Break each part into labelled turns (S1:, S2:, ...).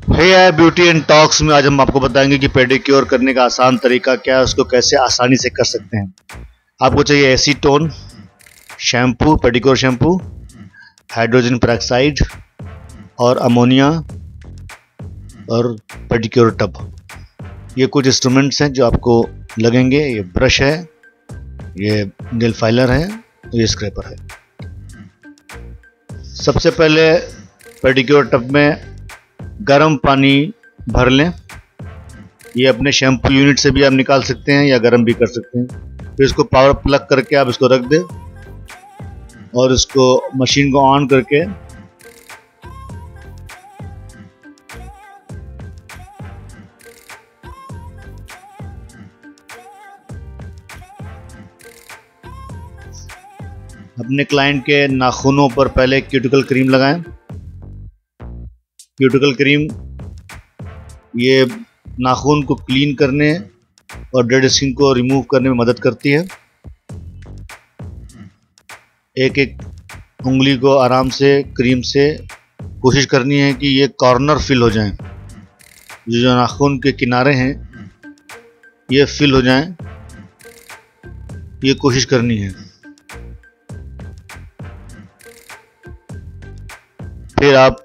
S1: हे यार, beauty and talks में आज हम आपको बताएंगे कि पेडिक्योर करने का आसान तरीका क्या है, उसको कैसे आसानी से कर सकते हैं। आपको चाहिए acetone, shampoo, pedicure shampoo, hydrogen peroxide और अमोनिया और पेडिक्योर टब। ये कुछ इंस्ट्रूमेंट्स हैं जो आपको लगेंगे। ये ब्रश है, ये नेल फाइलर है, ये स्क्रैपर है। सबसे पहले पेडिक्योर टब में गर्म पानी भर लें। ये अपने शैम्पू यूनिट से भी आप निकाल सकते हैं या गर्म भी कर सकते हैं। फिर इसको पावर प्लग करके आप इसको रख दें और इसको मशीन को ऑन करके अपने क्लाइंट के नाखूनों पर पहले क्यूटिकल क्रीम लगाएं। क्यूटिकल क्रीम ये नाखून को क्लीन करने और डेड स्किन को रिमूव करने में मदद करती है। एक एक उंगली को आराम से क्रीम से कोशिश करनी है कि ये कॉर्नर फिल हो जाएं। जो नाखून के किनारे हैं ये फिल हो जाएं, ये कोशिश करनी है। फिर आप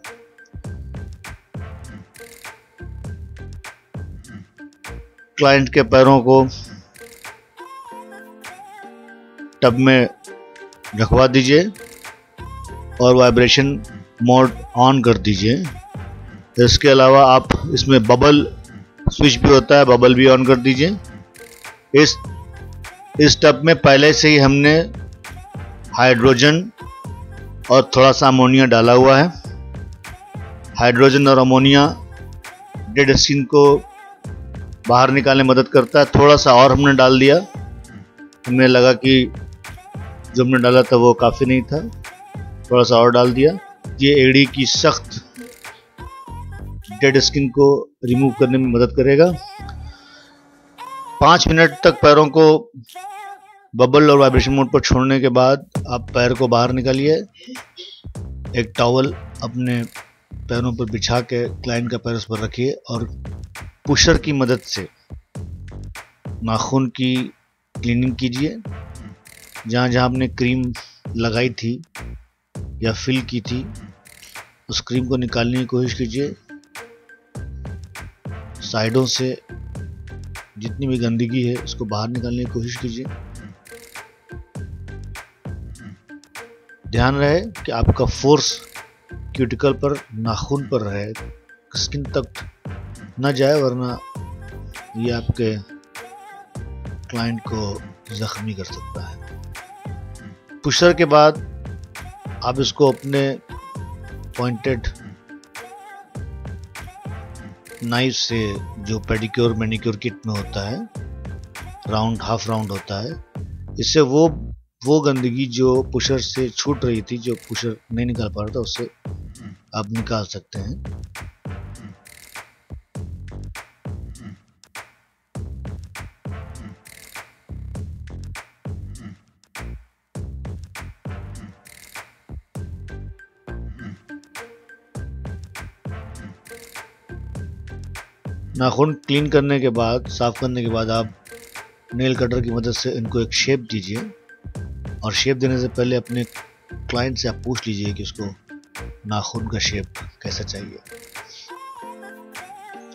S1: क्लाइंट के पैरों को टब में रखवा दीजिए और वाइब्रेशन मोड ऑन कर दीजिए। इसके अलावा आप इसमें बबल स्विच भी होता है, बबल भी ऑन कर दीजिए। इस टब में पहले से ही हमने हाइड्रोजन और थोड़ा सा अमोनिया डाला हुआ है। हाइड्रोजन और अमोनिया डेड स्किन को बाहर निकालने में मदद करता है। थोड़ा सा और हमने डाल दिया, हमें लगा कि जो हमने डाला था वो काफ़ी नहीं था, थोड़ा सा और डाल दिया। ये एड़ी की सख्त डेड स्किन को रिमूव करने में मदद करेगा। 5 मिनट तक पैरों को बबल और वाइब्रेशन मोड पर छोड़ने के बाद आप पैर को बाहर निकालिए। एक टॉवल अपने पैरों पर बिछा के क्लाइंट का पैर उस पर रखिए और पुशर की मदद से नाखून की क्लीनिंग कीजिए। जहाँ जहाँ आपने क्रीम लगाई थी या फिल की थी उस क्रीम को निकालने की कोशिश कीजिए। साइडों से जितनी भी गंदगी है उसको बाहर निकालने की कोशिश कीजिए। ध्यान रहे कि आपका फोर्स क्यूटिकल पर, नाखून पर रहे, स्किन तक न जाए, वरना ये आपके क्लाइंट को जख्मी कर सकता है। पुशर के बाद आप इसको अपने पॉइंटेड नाइफ से, जो पेडिक्योर मैनिक्योर किट में होता है, राउंड हाफ राउंड होता है, इससे वो गंदगी जो पुशर से छूट रही थी, जो पुशर नहीं निकाल पा रहा था, उससे आप निकाल सकते हैं। नाखून क्लीन करने के बाद, साफ करने के बाद आप नेल कटर की मदद से इनको एक शेप दीजिए। और शेप देने से पहले अपने क्लाइंट से आप पूछ लीजिए कि उसको नाखून का शेप कैसा चाहिए।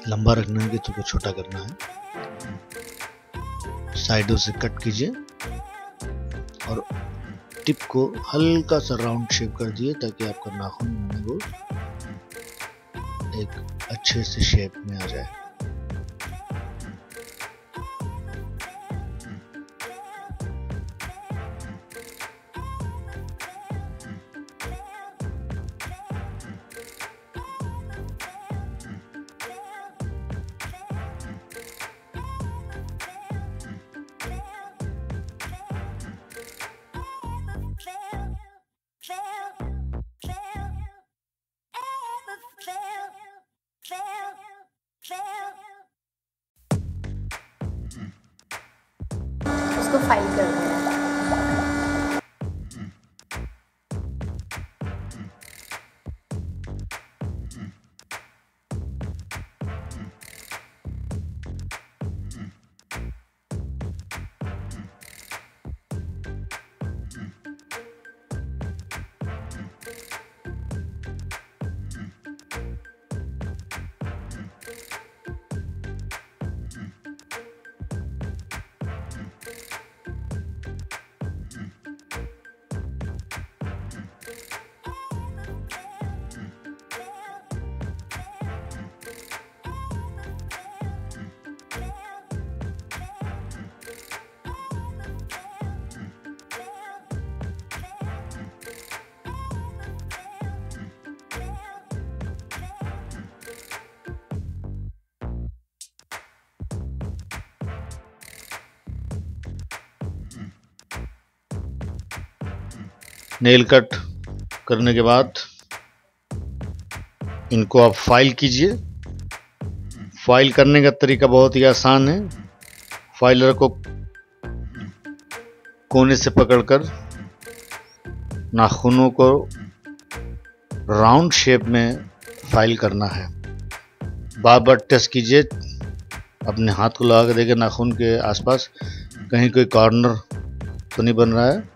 S1: लंबा रखना है कि तो छोटा करना है। साइडों से कट कीजिए और टिप को हल्का सा राउंड शेप कर दिए ताकि आपका नाखून वो एक अच्छे से शेप में आ जाए।
S2: उसको फाइल कर देना।
S1: नेल कट करने के बाद इनको आप फाइल कीजिए। फाइल करने का तरीका बहुत ही आसान है। फाइलर को कोने से पकड़कर नाखूनों को राउंड शेप में फाइल करना है। बार बार टेस्ट कीजिए, अपने हाथ को लगा के देखिए नाखून के आसपास कहीं कोई कॉर्नर तो नहीं बन रहा है।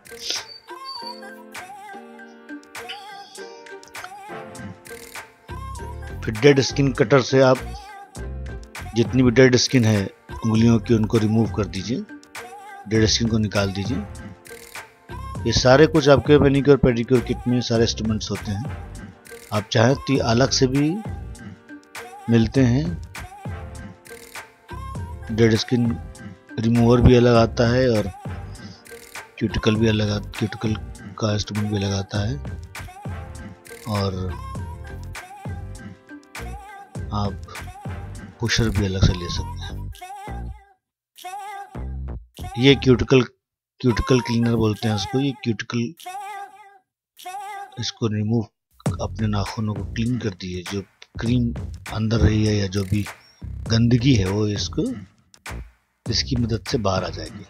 S1: फिर डेड स्किन कटर से आप जितनी भी डेड स्किन है उंगलियों की उनको रिमूव कर दीजिए, डेड स्किन को निकाल दीजिए। ये सारे कुछ आपके मैनीक्योर पेडिक्योर किट में सारे इंस्ट्रूमेंट्स होते हैं। आप चाहें तो अलग से भी मिलते हैं। डेड स्किन रिमूवर भी अलग आता है और क्यूटिकल भी अलग, क्यूटिकल का इंस्ट्रूमेंट भी अलग आता है। और आप पुशर भी अलग से ले सकते हैं। ये क्यूटिकल क्लीनर बोलते हैं उसको। ये क्यूटिकल, इसको रिमूव, अपने नाखूनों को क्लीन कर दिए। जो क्रीम अंदर रही है या जो भी गंदगी है वो इसकी मदद से बाहर आ जाएगी।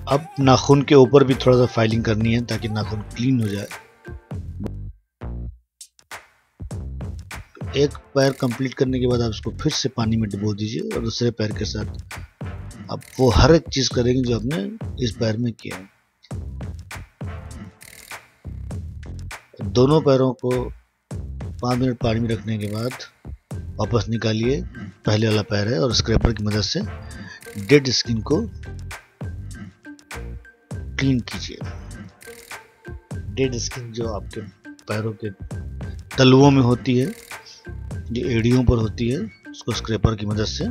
S1: अब नाखून के ऊपर भी थोड़ा सा फाइलिंग करनी है ताकि नाखून क्लीन हो जाए। एक पैर कंप्लीट करने के बाद आप इसको फिर से पानी में डुबो दीजिए और दूसरे पैर के साथ आप वो हर एक चीज करेंगे जो आपने इस पैर में किया है। दोनों पैरों को 5 मिनट पानी में रखने के बाद वापस निकालिए। पहले वाला पैर है और स्क्रैपर की मदद से डेड स्किन को क्लीन कीजिए। डेड स्किन जो आपके पैरों के तलवों में होती है, जो एड़ियों पर होती है, उसको स्क्रैपर की मदद से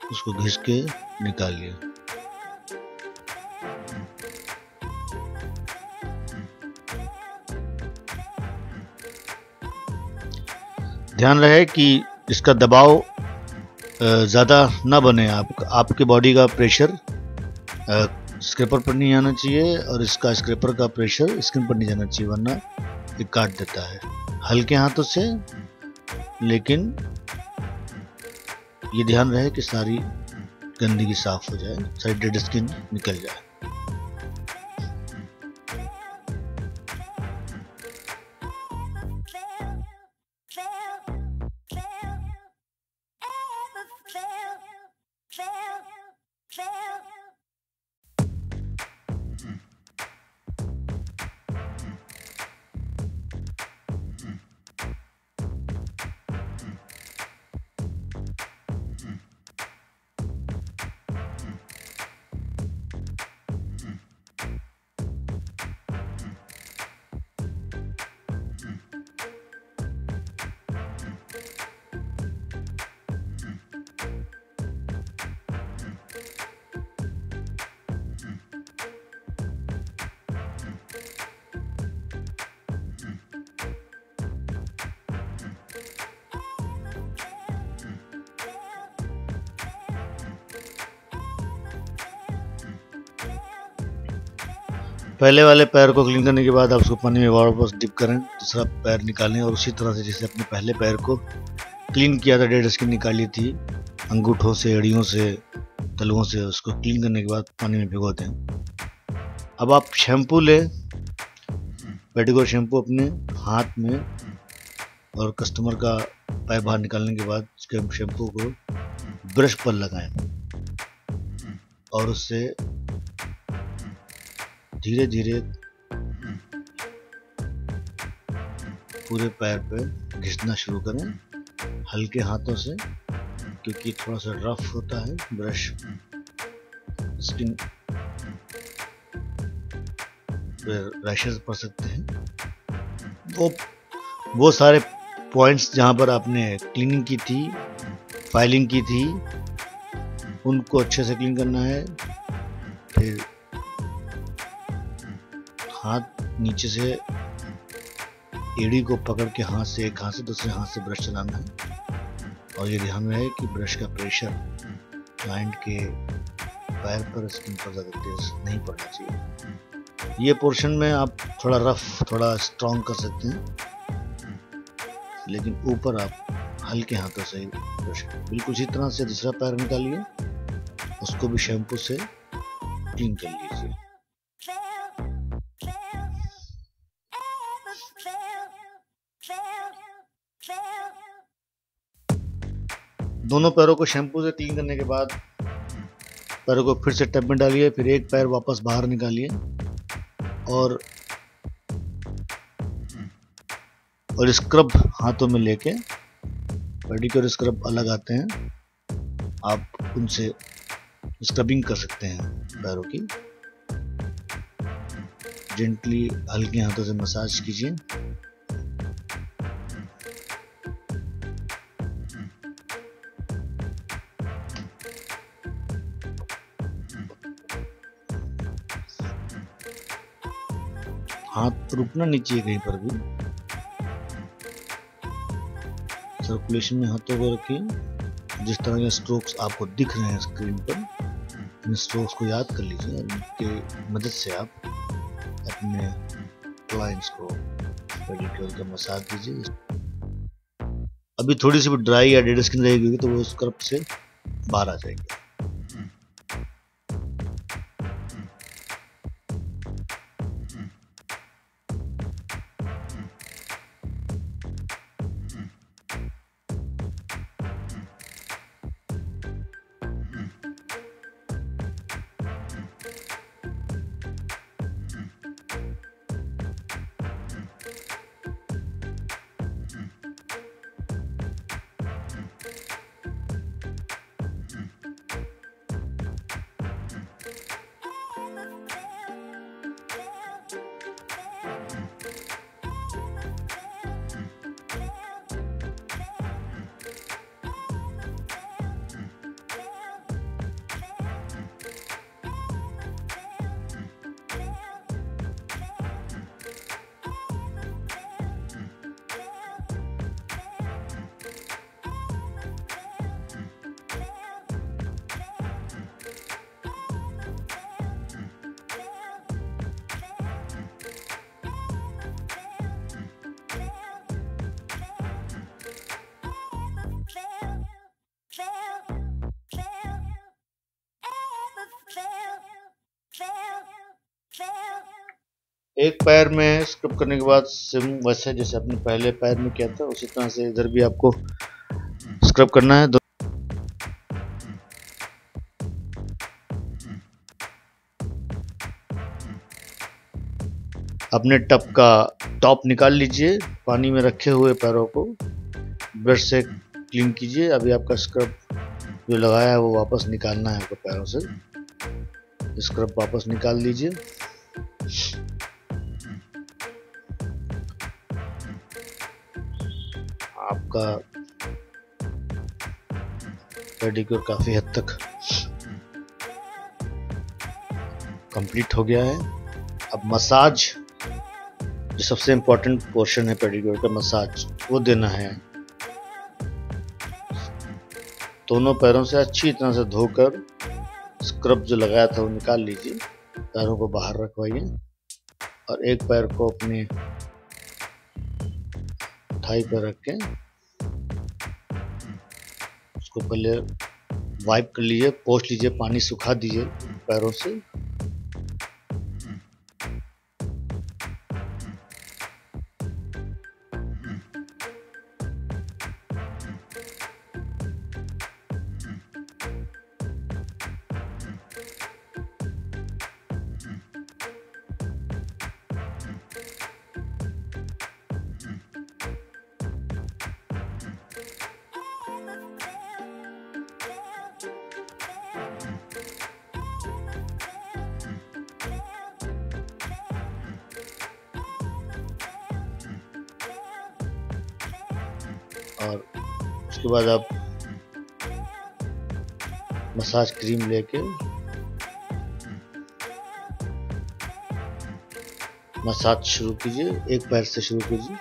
S1: उसको घिस के निकालिए। ध्यान रहे कि इसका दबाव ज़्यादा ना बने। आपके बॉडी का प्रेशर स्क्रैपर पर नहीं आना चाहिए और इसका स्क्रैपर का प्रेशर स्किन पर नहीं जाना चाहिए, वरना ये काट देता है। हल्के हाथों से, लेकिन ये ध्यान रहे कि सारी गंदगी साफ हो जाए, सारी डेड स्किन निकल जाए। पहले वाले पैर को क्लीन करने के बाद आप उसको पानी में वापस डिप करें, दूसरा पैर निकालें और उसी तरह से जैसे अपने पहले पैर को क्लीन किया था, डेड स्किन निकाली थी अंगूठों से, एड़ियों से, तलुओं से, उसको क्लीन करने के बाद पानी में भिगो दें। अब आप शैम्पू लें, पेडिक्योर शैम्पू अपने हाथ में, और कस्टमर का पैर बाहर निकालने के बाद उसके शैम्पू को ब्रश पर लगाएं और उससे धीरे धीरे पूरे पैर पे घिसना शुरू करें हल्के हाथों से, क्योंकि थोड़ा सा रफ होता है ब्रश, स्किन रैशेस पड़ सकते हैं। वो सारे पॉइंट्स जहाँ पर आपने क्लीनिंग की थी, फाइलिंग की थी, उनको अच्छे से क्लीन करना है। फिर हाथ नीचे से एड़ी को पकड़ के हाथ से, एक हाथ से दूसरे हाथ से ब्रश चलाना है, और ये ध्यान रहे कि ब्रश का प्रेशर क्लाइंट के पैर पर, स्किन पर ज़्यादा तेज नहीं पड़ना चाहिए। ये पोर्शन में आप थोड़ा रफ, थोड़ा स्ट्रॉन्ग कर सकते हैं, लेकिन ऊपर आप हल्के हाथों से ही ब्रश बिल्कुल इसी तरह से दूसरा पैर निकालिए, उसको भी शैम्पू से क्लीन कर लीजिए। दोनों पैरों को शैम्पू से क्लीन करने के बाद पैरों को फिर से टब में डालिए, फिर एक पैर वापस बाहर निकालिए और स्क्रब हाथों में लेके, पेडिक्योर स्क्रब अलग आते हैं, आप उनसे स्क्रबिंग कर सकते हैं पैरों की। जेंटली हल्के हाथों से मसाज कीजिए। हाथ रुकना नहीं चाहिए कहीं पर भी। सर्कुलेशन में हाथों को रखिए। जिस तरह के स्ट्रोक्स आपको दिख रहे हैं स्क्रीन पर, इन स्ट्रोक्स को याद कर लीजिए। इनके मदद से आप अपने क्लाइंट्स को पेडिक्योर का मसाज दीजिए। अभी थोड़ी सी भी ड्राई या डेड स्किन रहेगी तो वो स्क्रब से बाहर आ जाएगी। एक पैर में स्क्रब करने के बाद सेम वैसे जैसे आपने पहले पैर में किया था उसी तरह से इधर भी आपको स्क्रब करना है। अपने टब का टॉप निकाल लीजिए, पानी में रखे हुए पैरों को ब्रश से क्लीन कीजिए। अभी आपका स्क्रब जो लगाया है वो वापस निकालना है आपको पैरों से। स्क्रब वापस निकाल लीजिए। आपका पेडिक्योर काफी हद तक कंप्लीट हो गया है। अब मसाज, जो सबसे इम्पोर्टेंट पोर्शन है पेडिक्योर का, मसाज वो देना है। दोनों पैरों से अच्छी तरह से धोकर स्क्रब जो लगाया था वो निकाल लीजिए, पैरों को बाहर रखवाइए और एक पैर को अपने थाई पर रख के उसको पहले वाइप कर लीजिए, पोंछ लीजिए, पानी सुखा दीजिए पैरों से। और उसके बाद आप मसाज क्रीम लेके मसाज शुरू कीजिए। एक पैर से शुरू कीजिए।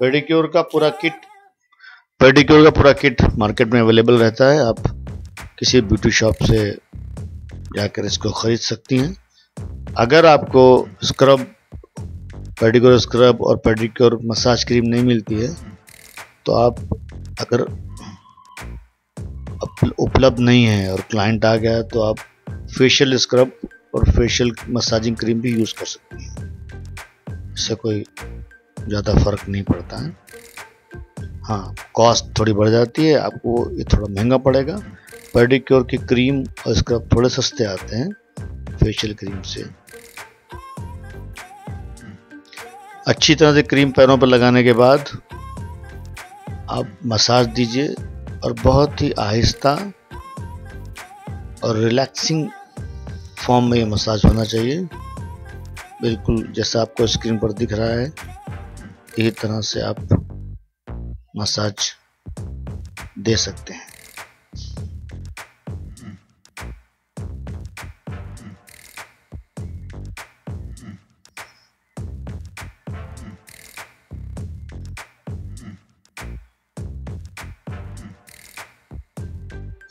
S1: पेडिक्योर का पूरा किट मार्केट में अवेलेबल रहता है। आप किसी ब्यूटी शॉप से जाकर इसको खरीद सकती हैं। अगर आपको स्क्रब, पेडिक्योर स्क्रब और पेडिक्योर मसाज क्रीम नहीं मिलती है तो आप अगर उपलब्ध नहीं है और क्लाइंट आ गया तो आप फेशियल स्क्रब और फेशियल मसाजिंग क्रीम भी यूज़ कर सकती हैं। इससे कोई ज़्यादा फर्क नहीं पड़ता है। हाँ, कॉस्ट थोड़ी बढ़ जाती है, आपको ये थोड़ा महंगा पड़ेगा। पेडिक्योर की क्रीम और स्क्रब थोड़े सस्ते आते हैं फेशियल क्रीम से। अच्छी तरह से क्रीम पैरों पर लगाने के बाद आप मसाज दीजिए और बहुत ही आहिस्ता और रिलैक्सिंग फॉर्म में ये मसाज होना चाहिए। बिल्कुल जैसा आपको स्क्रीन पर दिख रहा है, इसी तरह से आप मसाज दे सकते हैं।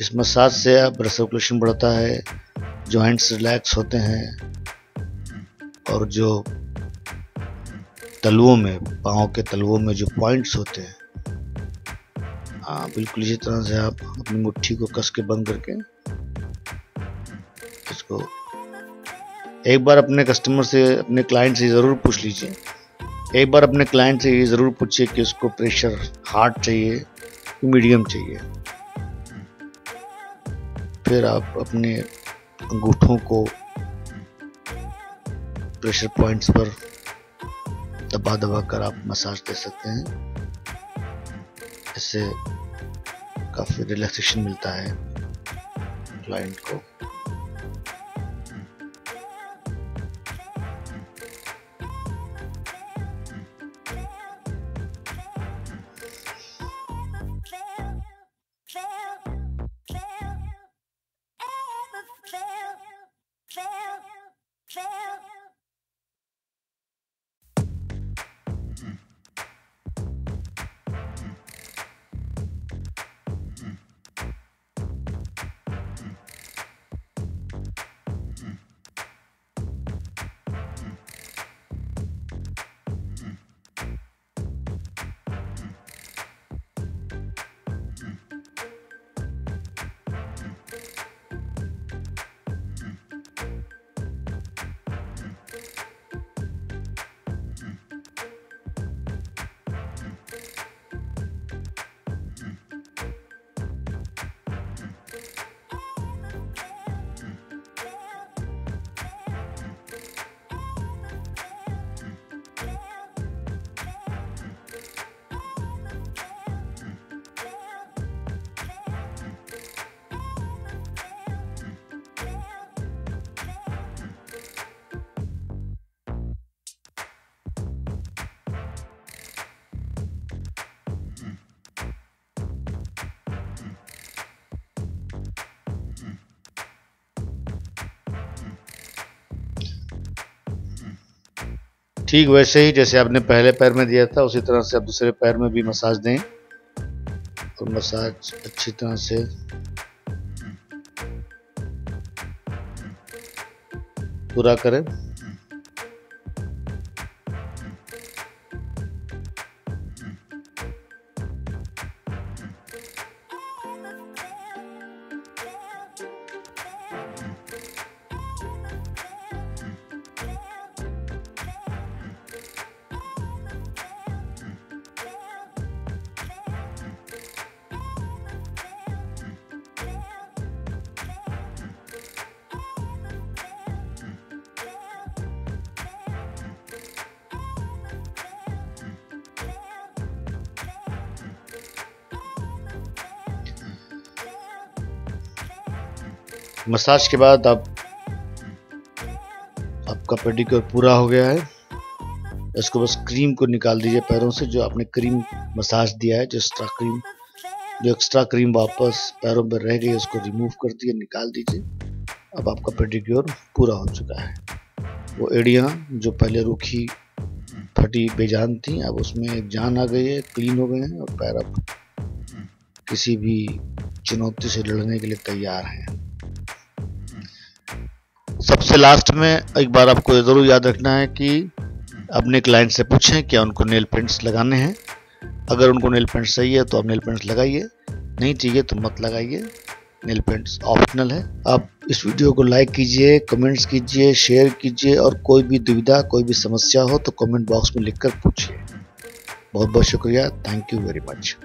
S1: इस मसाज से आप ब्लड सर्कुलेशन बढ़ता है, जॉइंट्स रिलैक्स होते हैं और जो तलवों में, पाँव के तलवों में जो पॉइंट्स होते हैं, हाँ बिल्कुल इसी तरह से आप अपनी मुट्ठी को कस के बंद करके इसको एक बार अपने कस्टमर से, अपने क्लाइंट से ज़रूर पूछ लीजिए। एक बार अपने क्लाइंट से ये ज़रूर पूछिए कि उसको प्रेशर हार्ड चाहिए कि मीडियम चाहिए। फिर आप अपने अंगूठों को प्रेशर पॉइंट्स पर दबा दबा कर आप मसाज दे सकते हैं। इससे काफ़ी रिलैक्सेशन मिलता है क्लाइंट को। ठीक वैसे ही जैसे आपने पहले पैर में दिया था उसी तरह से आप दूसरे पैर में भी मसाज दें और मसाज अच्छी तरह से पूरा करें। मसाज के बाद आपका पेडिक्योर पूरा हो गया है। इसको बस क्रीम को निकाल दीजिए पैरों से, जो आपने क्रीम मसाज दिया है, जो एक्स्ट्रा क्रीम वापस पैरों पर रह गई उसको रिमूव कर दिए, निकाल दीजिए। अब आपका पेडिक्योर पूरा हो चुका है। वो एड़ियाँ जो पहले रूखी फटी बेजान थी, अब उसमें एक जान आ गई है, क्लीन हो गए हैं और पैर अब किसी भी चुनौती से लड़ने के लिए तैयार हैं। सबसे लास्ट में एक बार आपको ये जरूर याद रखना है कि अपने क्लाइंट से पूछें क्या उनको नेल पेंट्स लगाने हैं। अगर उनको नेल पेंट्स चाहिए तो आप नेल पेंट्स लगाइए, नहीं चाहिए तो मत लगाइए। नेल पेंट्स ऑप्शनल है। आप इस वीडियो को लाइक कीजिए, कमेंट्स कीजिए, शेयर कीजिए और कोई भी दुविधा, कोई भी समस्या हो तो कमेंट बॉक्स में लिखकर पूछिए। बहुत बहुत शुक्रिया। Thank you very much.